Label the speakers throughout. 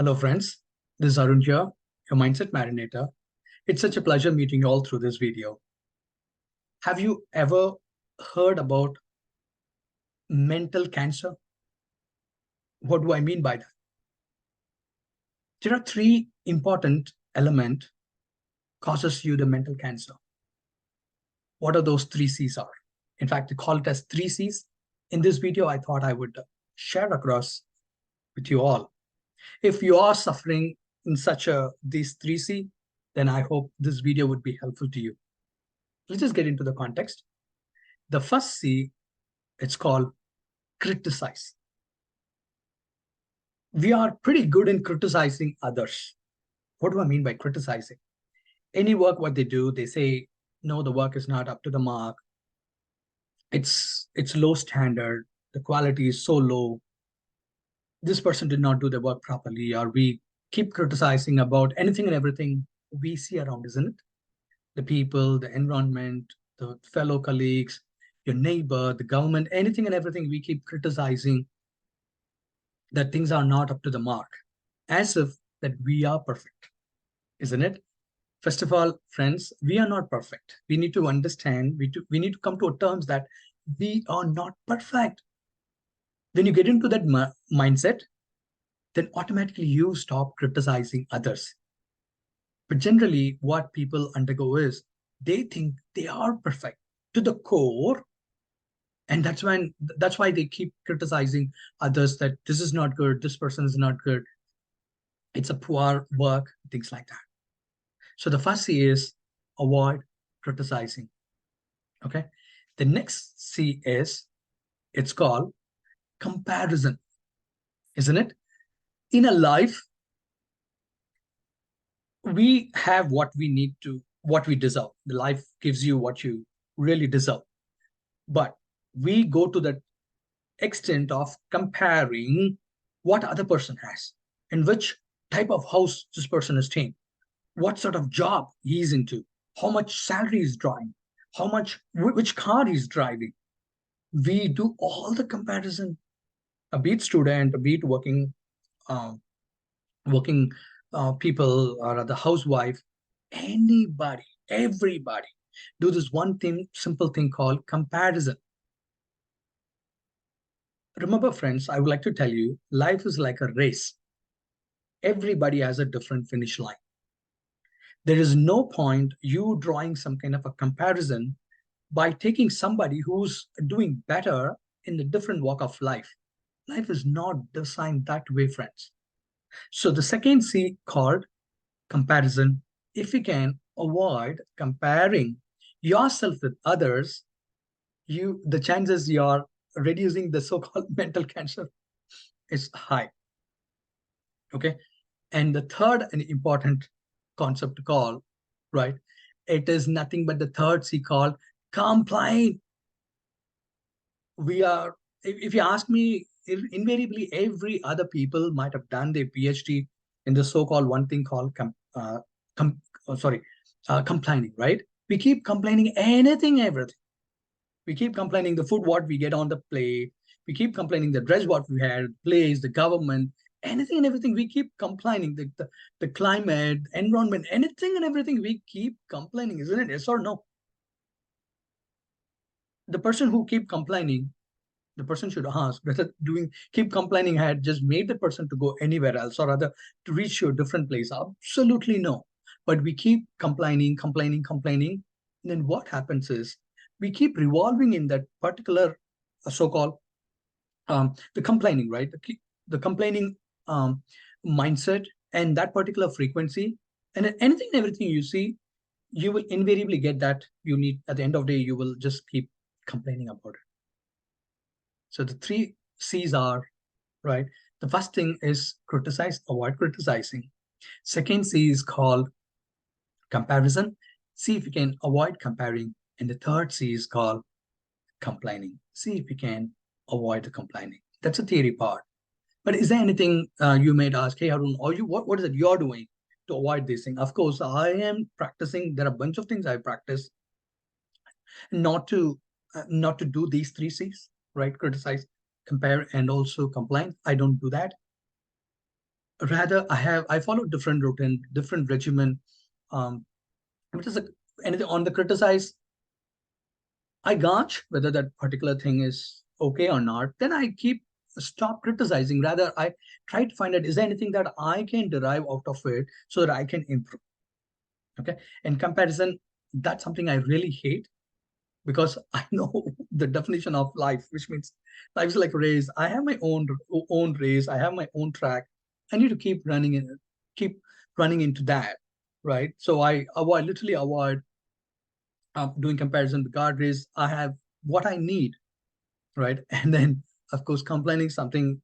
Speaker 1: Hello, friends. This is Arun here, your Mindset Marinator. It's such a pleasure meeting you all through this video. Have you ever heard about mental cancer? What do I mean by that? There are three important elements causes you the mental cancer. What are those three C's are? In fact, they call it as three C's. In this video, I thought I would share across with you all. If you are suffering in these three C, then I hope this video would be helpful to you. Let's just get into the context. The first C, it's called criticize. We are pretty good in criticizing others. What do I mean by criticizing? Any work, what they do, they say, no, the work is not up to the mark. It's low standard. The quality is so low. This person did not do the work properly, or we keep criticizing about anything and everything we see around, isn't it? The people, the environment, the fellow colleagues, your neighbor, the government, anything and everything we keep criticizing, that things are not up to the mark, as if that we are perfect, isn't it? First of all, friends, we are not perfect. We need to understand, we need to come to terms that we are not perfect. When you get into that mindset, then automatically you stop criticizing others. But generally, what people undergo is they think they are perfect to the core, and that's why they keep criticizing others, that this is not good, this person is not good, it's a poor work, things like that. So the first C is avoid criticizing. Okay. The next C is, it's called comparison, isn't it? In a life, we have what we deserve. The life gives you what you really deserve. But we go to the extent of comparing what other person has and which type of house this person is staying, what sort of job he's into, how much salary he's drawing, which car he's driving. We do all the comparison. A be it student, a be it uh, working people, or the housewife, anybody, everybody do this one thing, simple thing called comparison. Remember, friends, I would like to tell you, life is like a race. Everybody has a different finish line. There is no point you drawing some kind of a comparison by taking somebody who's doing better in a different walk of life. Life is not designed that way, friends. So the second C called comparison. If you can avoid comparing yourself with others, the chances you're reducing the so-called mental cancer is high. Okay. And the third and important concept to call, right? It is nothing but the third C called complain. If you ask me, invariably every other people might have done their PhD in the so-called one thing called complaining, right? We keep complaining anything, everything. We keep complaining the food what we get on the plate. We keep complaining the dress what we had, place, the government, anything and everything. We keep complaining the climate, environment, anything and everything. We keep complaining, isn't it? Yes or no? The person who keep complaining, the person should ask whether keep complaining had just made the person to go anywhere else, or rather to reach to a different place. Absolutely no. But we keep complaining. And then what happens is we keep revolving in that particular so-called the complaining, right? The complaining mindset and that particular frequency. And anything and everything you see, you will invariably get that you need, at the end of the day, you will just keep complaining about it. So the three C's are, right? The first thing is criticize, avoid criticizing. Second C is called comparison. See if you can avoid comparing. And the third C is called complaining. See if you can avoid the complaining. That's a theory part. But is there anything you might ask, hey, Arun, or what is it you're doing to avoid this thing? Of course, I am practicing. There are a bunch of things I practice not to do these three C's, right? Criticize, compare, and also complain. I don't do that. Rather, I follow different routine, different regimen. Which is anything on the criticize, I gauge whether that particular thing is okay or not. Then I keep stop criticizing. Rather, I try to find out, is there anything that I can derive out of it so that I can improve. Okay. In comparison, that's something I really hate because I know the definition of life, which means life is like a race. I have my own race. I have my own track. I need to keep running into that, right? So literally avoid doing comparison with guardrails. I have what I need, right? And then, of course, complaining something.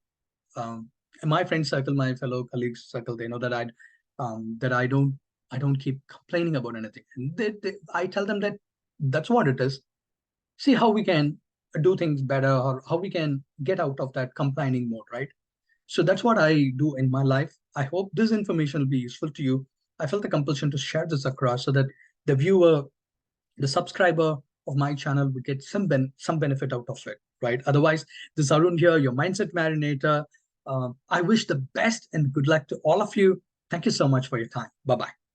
Speaker 1: In my friend circle, my fellow colleagues circle, they know that I don't keep complaining about anything, and I tell them that that's what it is. See how we can do things better, or how we can get out of that complaining mode, right? So that's what I do in my life. I hope this information will be useful to you. I felt the compulsion to share this across so that the viewer, the subscriber of my channel would get some benefit out of it, right? Otherwise, this is Arun here, your mindset marinator. I wish the best and good luck to all of you. Thank you so much for your time. Bye bye.